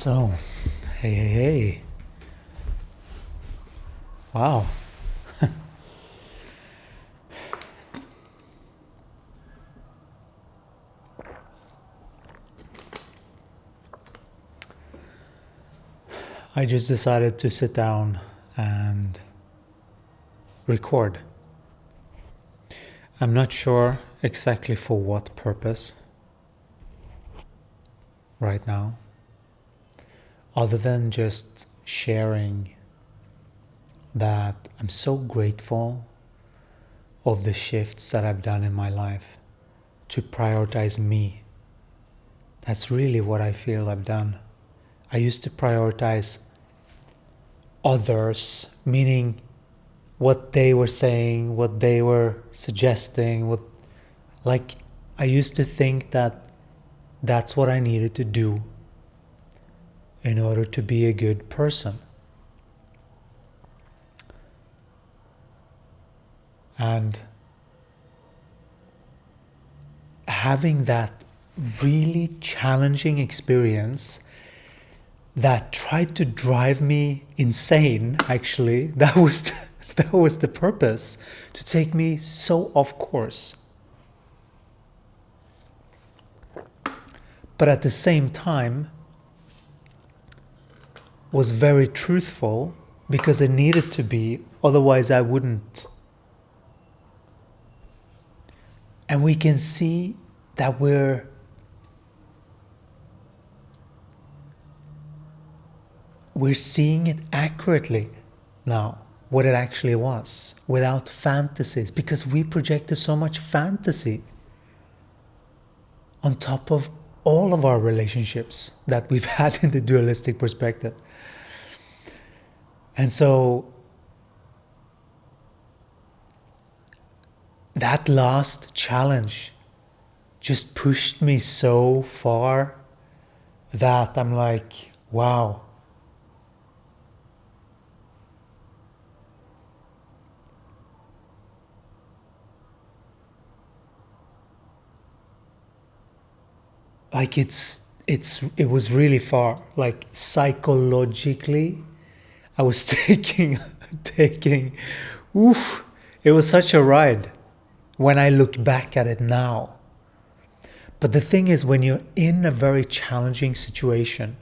So, hey. Wow. I just decided to sit down and record. I'm not sure exactly for what purpose right now, other than just sharing that I'm so grateful of the shifts that I've done in my life to prioritize me. That's really what I feel I've done. I used to prioritize others, meaning what they were saying, what they were suggesting, I used to think that that's what I needed to do in order to be a good person. And having that really challenging experience that tried to drive me insane, actually, that was the purpose, to take me so off course. But at the same time, was very truthful because it needed to be, otherwise I wouldn't. And we can see that we're seeing it accurately now, what it actually was, without fantasies, because we projected so much fantasy on top of all of our relationships that we've had in the dualistic perspective. And so that last challenge just pushed me so far that I'm like, wow. Like it was really far. Like psychologically, I was taking, oof, it was such a ride when I look back at it now. But the thing is, when you're in a very challenging situation,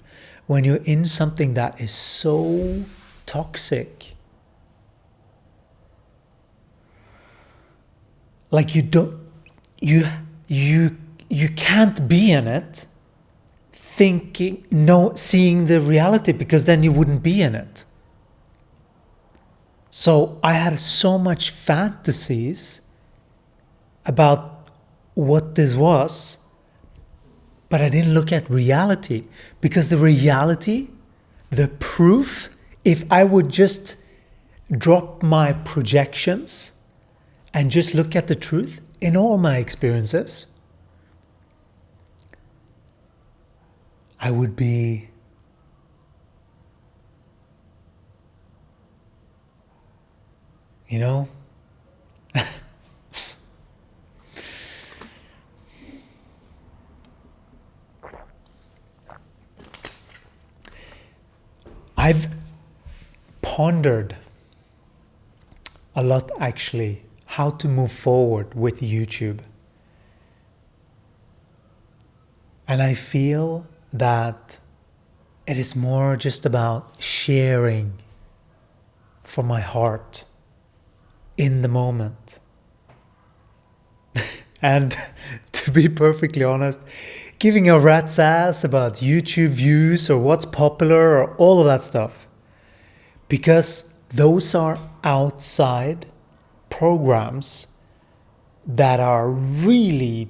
when you're in something that is so toxic, like you can't be in it thinking, no, seeing the reality, because then you wouldn't be in it. So I had so much fantasies about what this was, but I didn't look at reality, because the reality, the proof, if I would just drop my projections and just look at the truth in all my experiences, I would be I've pondered a lot, actually, how to move forward with YouTube. And I feel that it is more just about sharing from my heart in the moment. And to be perfectly honest, giving a rat's ass about YouTube views or what's popular or all of that stuff. Because those are outside programs that are really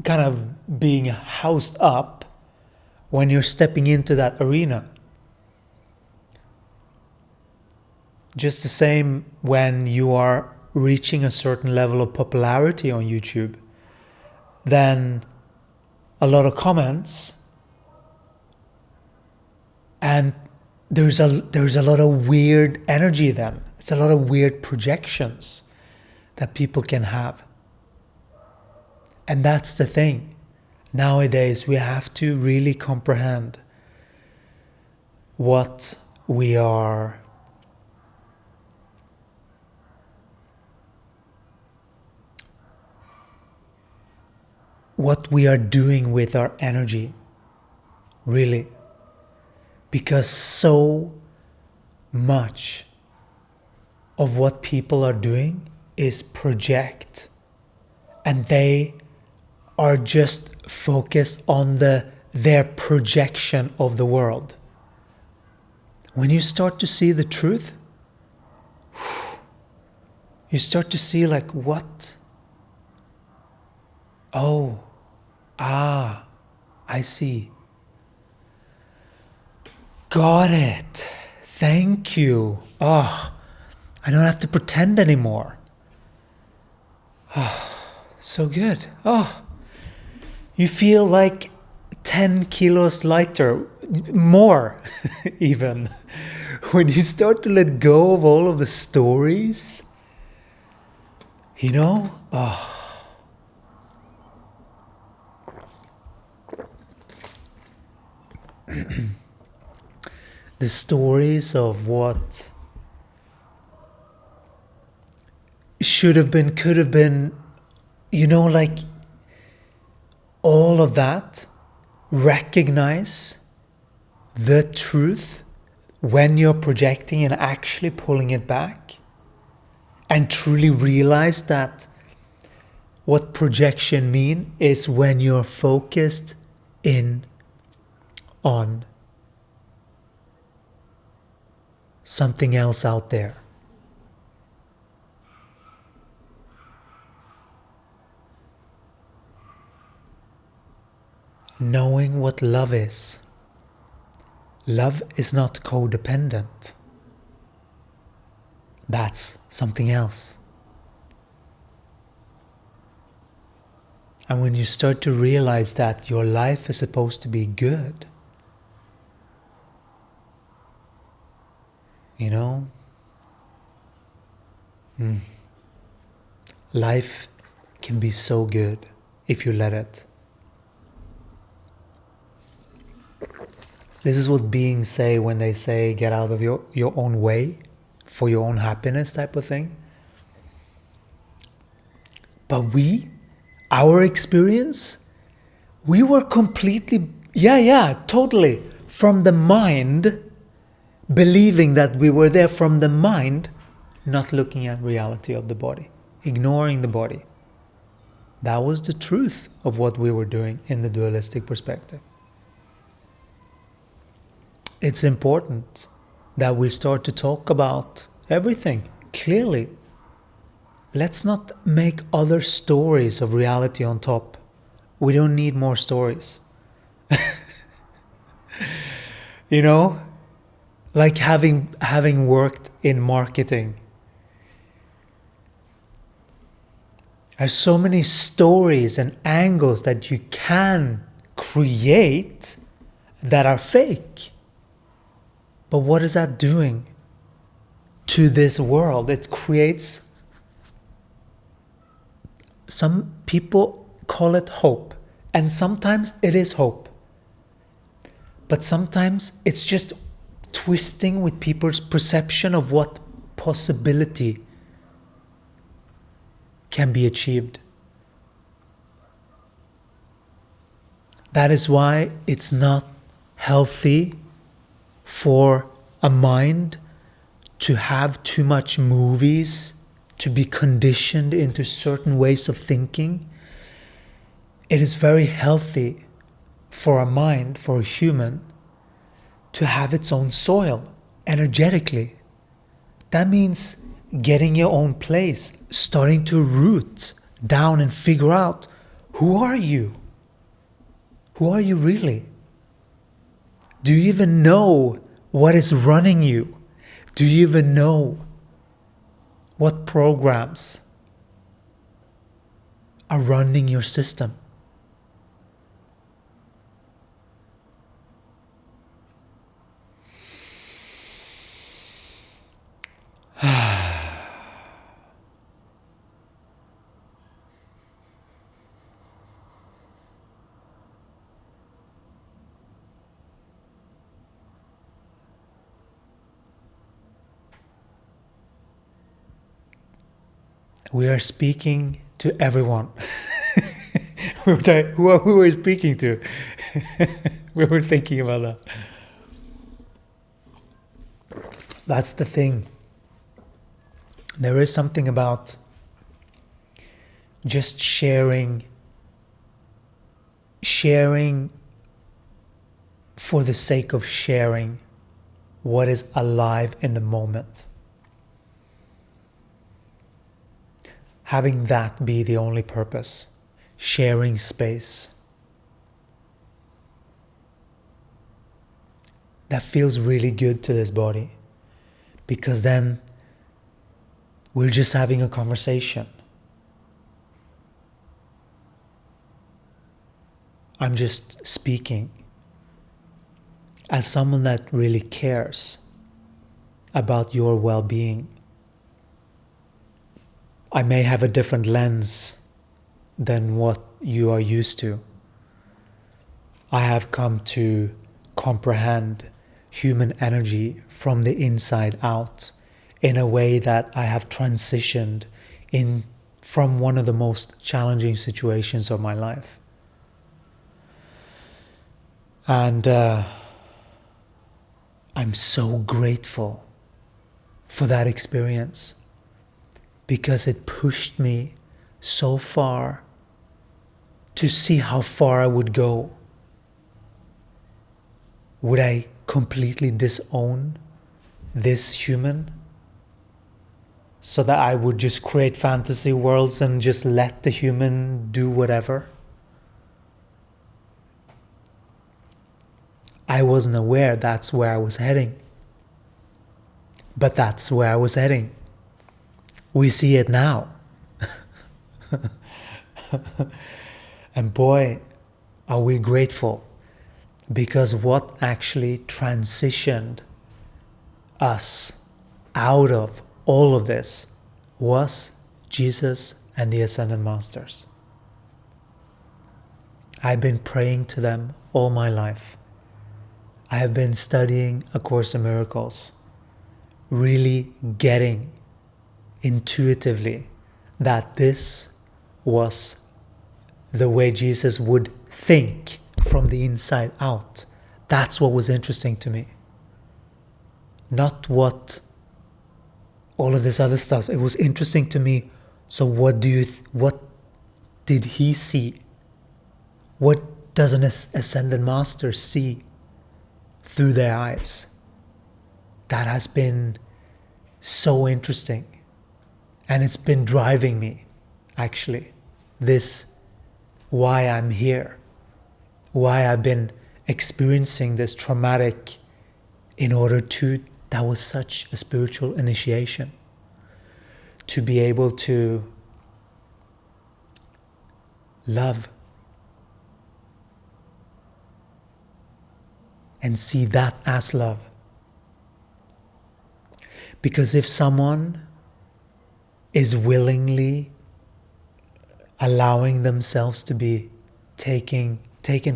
kind of being housed up when you're stepping into that arena. Just the same when you are reaching a certain level of popularity on YouTube, then a lot of comments, and there's a lot of weird energy then. It's a lot of weird projections that people can have. And that's the thing. Nowadays we have to really comprehend what we are doing with our energy, really. Because so much of what people are doing is project, and they are just focused on their projection of the world. When you start to see the truth, you start to see like, what? Oh, I see. Got it. Thank you. Oh, I don't have to pretend anymore. Oh, so good. Oh, you feel like 10 kilos lighter, more even, when you start to let go of all of the stories, you know? Oh. The stories of what should have been, could have been, you know, like all of that. Recognize the truth when you're projecting and actually pulling it back, and truly realize that what projection mean is when you're focused in on something else out there. Knowing what love is. Love is not codependent. That's something else. And when you start to realize that your life is supposed to be good, you know, life can be so good if you let it. This is what beings say when they say get out of your own way for your own happiness type of thing. But our experience, we were completely, totally, from the mind, believing that we were there from the mind, not looking at reality of the body, ignoring the body. That was the truth of what we were doing in the dualistic perspective. It's important that we start to talk about everything clearly. Let's not make other stories of reality on top. We don't need more stories. You know, like having worked in marketing, there's so many stories and angles that you can create that are fake. But what is that doing to this world? It creates, some people call it hope, and sometimes it is hope. But sometimes it's just twisting with people's perception of what possibility can be achieved. That is why it's not healthy for a mind to have too much movies, to be conditioned into certain ways of thinking. It is very healthy for a mind, for a human, to have its own soil energetically. That means getting your own place, starting to root down and figure out, who are you? Who are you really? Do you even know what is running you? Do you even know what programs are running your system? We are speaking to everyone. We were talking, who are we speaking to? We were thinking about that. That's the thing. There is something about just sharing for the sake of sharing what is alive in the moment. Having that be the only purpose. Sharing space. That feels really good to this body. Because then we're just having a conversation. I'm just speaking as someone that really cares about your well-being. I may have a different lens than what you are used to. I have come to comprehend human energy from the inside out in a way that I have transitioned in from one of the most challenging situations of my life. And I'm so grateful for that experience because it pushed me so far to see how far I would go. Would I completely disown this human so that I would just create fantasy worlds and just let the human do whatever? I wasn't aware that's where I was heading. But that's where I was heading. We see it now. And boy, are we grateful. Because what actually transitioned us out of all of this was Jesus and the Ascended Masters. I've been praying to them all my life. I have been studying A Course in Miracles, really getting intuitively that this was the way Jesus would think from the inside out. That's what was interesting to me. Not what all of this other stuff. It was interesting to me. So what did he see? What does an Ascended Master see through their eyes? That has been so interesting. And it's been driving me, actually. Why I'm here. Why I've been experiencing this traumatic that was such a spiritual initiation. To be able to love and see that as love. Because if someone is willingly allowing themselves to be taken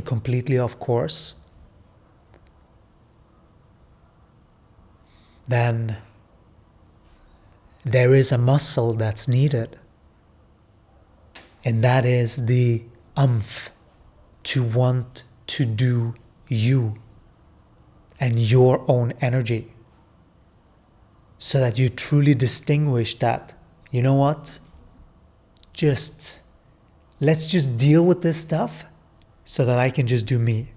completely off course, then there is a muscle that's needed. And that is the umph to want to do you and your own energy. So that you truly distinguish that, you know what? Let's just deal with this stuff so that I can just do me.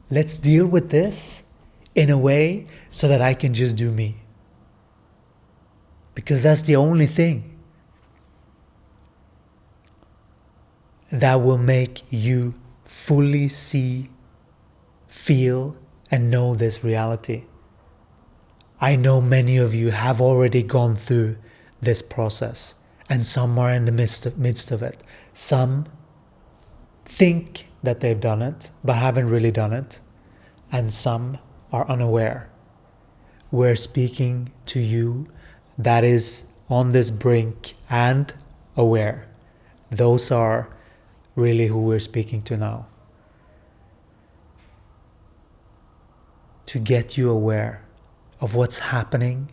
Let's deal with this in a way so that I can just do me. Because that's the only thing that will make you fully see, feel, and know this reality. I know many of you have already gone through this process, and some are in the midst of it. Some think that they've done it, but haven't really done it, and some are unaware. We're speaking to you that is on this brink and aware. Those are really who we're speaking to now. To get you aware of what's happening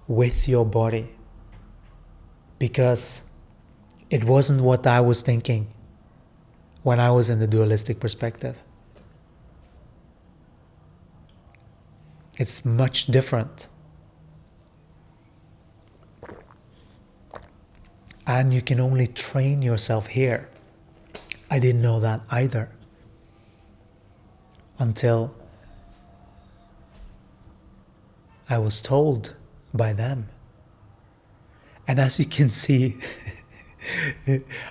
with your body. because it wasn't what I was thinking when I was in the dualistic perspective. It's much different. And you can only train yourself here. I didn't know that either until I was told by them. And as you can see,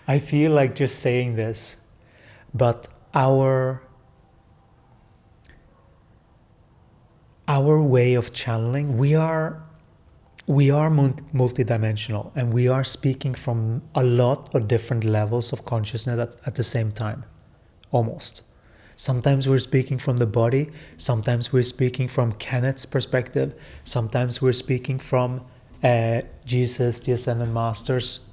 I feel like just saying this, but our way of channeling, we are multidimensional, and we are speaking from a lot of different levels of consciousness at the same time, almost. Sometimes we're speaking from the body, sometimes we're speaking from Kenneth's perspective, sometimes we're speaking from Jesus, the Ascended Master's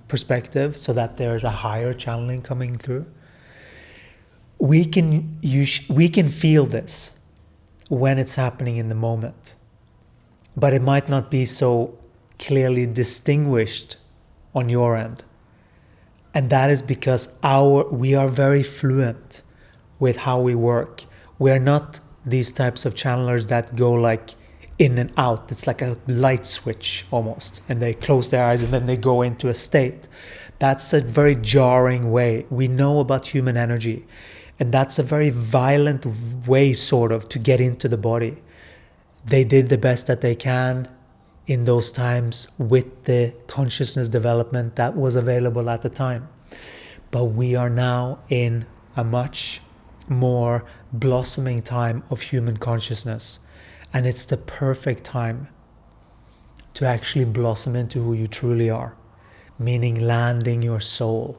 perspective, so that there's a higher channeling coming through. We can feel this when it's happening in the moment, but it might not be so clearly distinguished on your end. And that is because we are very fluent with how we work. We're not these types of channelers that go like in and out. It's like a light switch almost, and they close their eyes and then they go into a state. That's a very jarring way. We know about human energy, and that's a very violent way sort of to get into the body. They did the best that they can in those times with the consciousness development that was available at the time. But we are now in a much more blossoming time of human consciousness. And it's the perfect time to actually blossom into who you truly are, meaning landing your soul.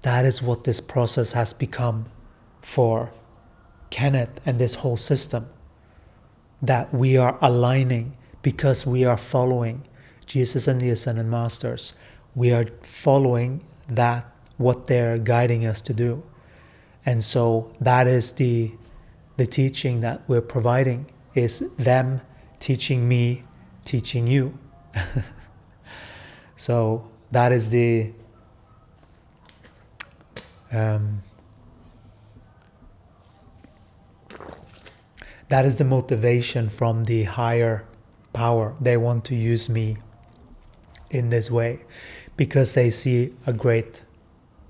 That is what this process has become for Kenneth and this whole system. That we are aligning because we are following Jesus and the Ascended Masters. We are following that, what they're guiding us to do. And so that is the teaching that we're providing, is them teaching me, teaching you. So that is the motivation from the higher power. They want to use me in this way because they see a great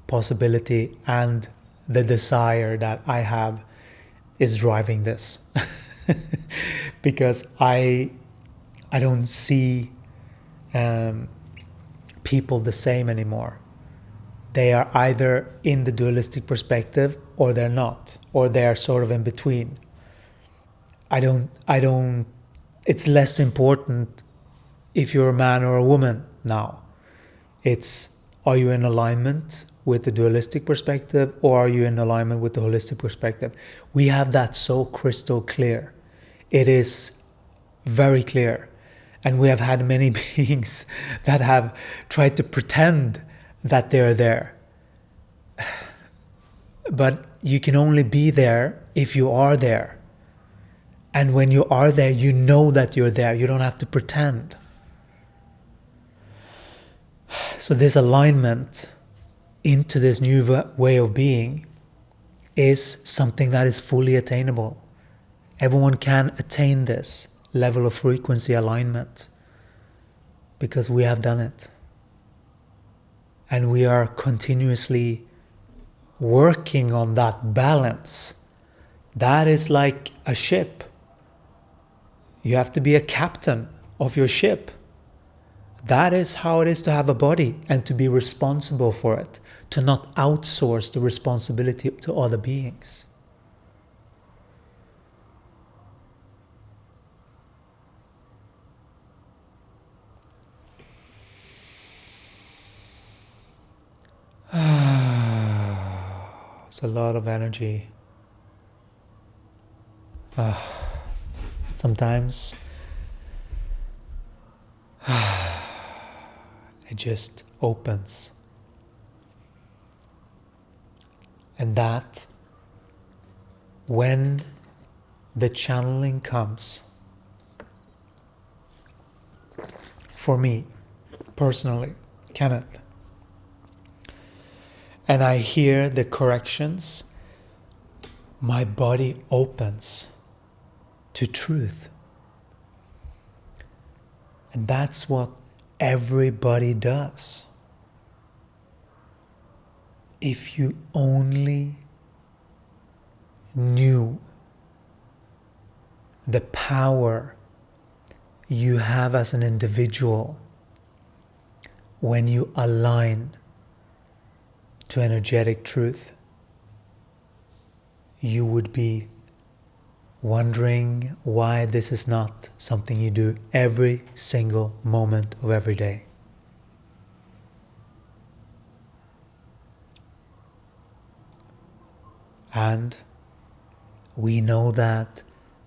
possibility, and the desire that I have is driving this. Because I don't see people the same anymore. They are either in the dualistic perspective or they're not, or they're sort of in between. It's less important if you're a man or a woman now. It's, are you in alignment with the dualistic perspective, or are you in alignment with the holistic perspective? We have that so crystal clear. It is very clear. And we have had many beings that have tried to pretend that they're there. But you can only be there if you are there. And when you are there, you know that you're there. You don't have to pretend. So this alignment into this new way of being is something that is fully attainable. Everyone can attain this level of frequency alignment because we have done it. And we are continuously working on that balance. That is like a ship. You have to be a captain of your ship. That is how it is to have a body and to be responsible for it, to not outsource the responsibility to other beings. It's a lot of energy. Sometimes it just opens. And that, when the channeling comes, for me personally, Kenneth. And I hear the corrections, my body opens to truth. And that's what everybody does. If you only knew the power you have as an individual when you align to energetic truth, you would be wondering why this is not something you do every single moment of every day. And we know that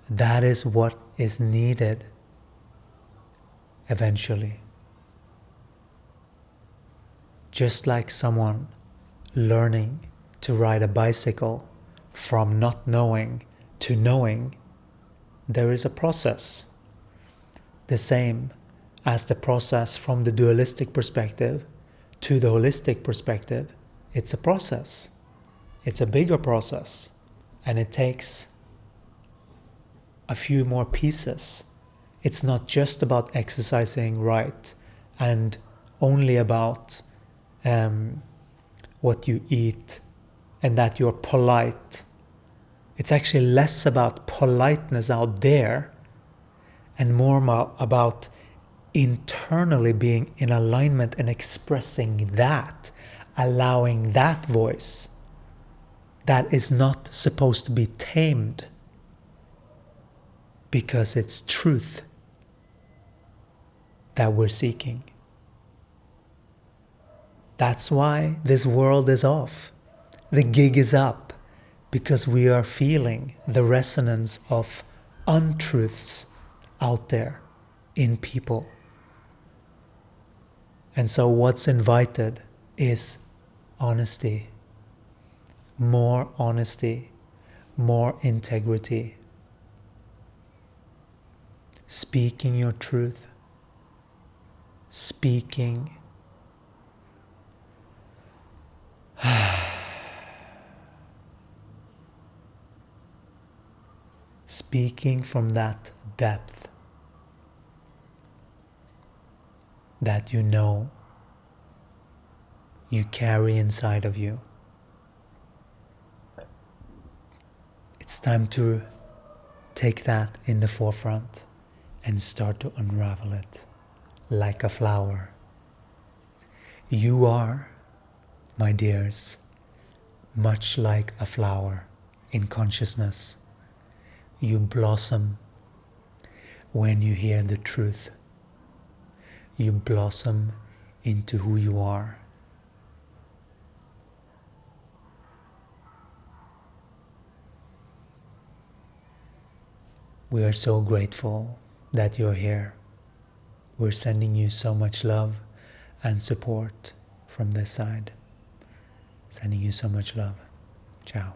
that is what is needed eventually. Just like someone learning to ride a bicycle from not knowing to knowing, there is a process. The same as the process from the dualistic perspective to the holistic perspective. It's a process. It's a bigger process. And it takes a few more pieces. It's not just about exercising right and only about what you eat and that you're polite. It's actually less about politeness out there and more about internally being in alignment and expressing that, allowing that voice that is not supposed to be tamed because it's truth that we're seeking. That's why this world is off. The gig is up because we are feeling the resonance of untruths out there in people. And so what's invited is honesty, more integrity, speaking your truth, speaking speaking from that depth that you know you carry inside of you. It's time to take that in the forefront and start to unravel it like a flower. You are, my dears, much like a flower in consciousness. You blossom when you hear the truth. You blossom into who you are. We are so grateful that you're here. We're sending you so much love and support from this side. Sending you so much love. Ciao.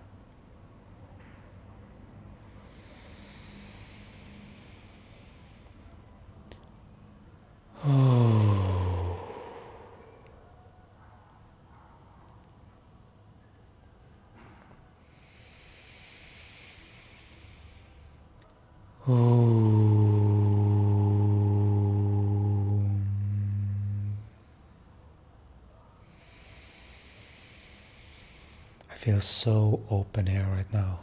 I feel so open here right now.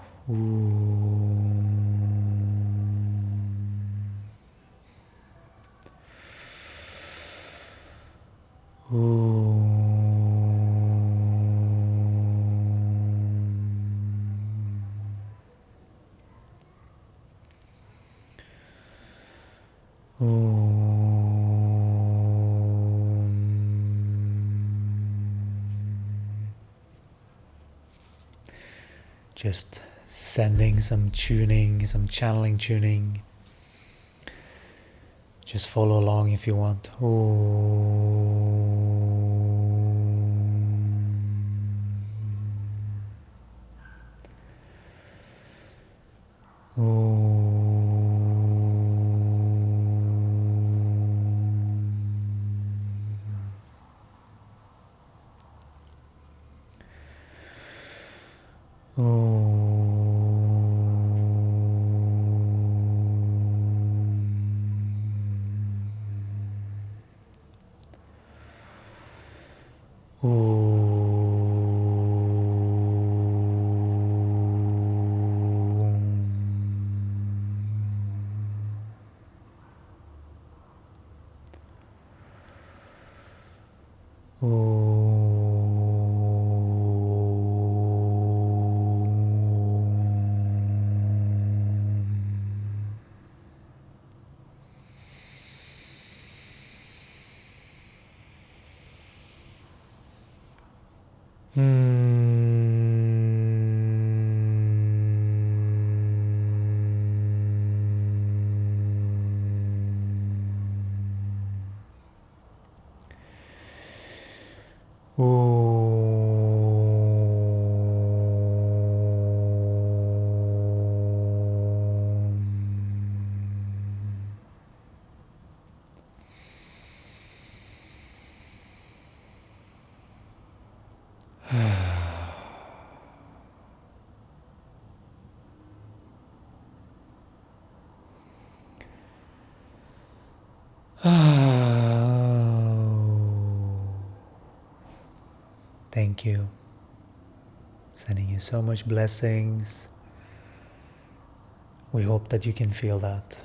Just sending some tuning, some channeling tuning. Just follow along if you want. Thank you. Sending you so much blessings. We hope that you can feel that.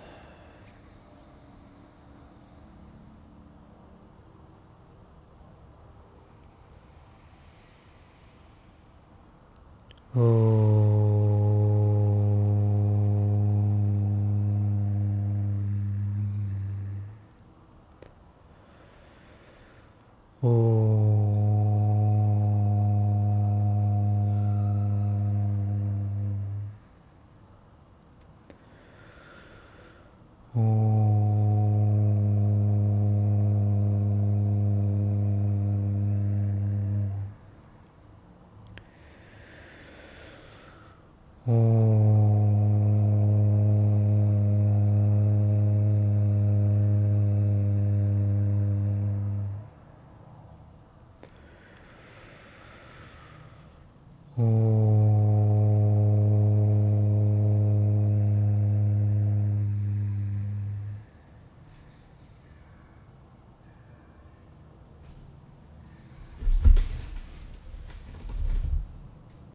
Oh.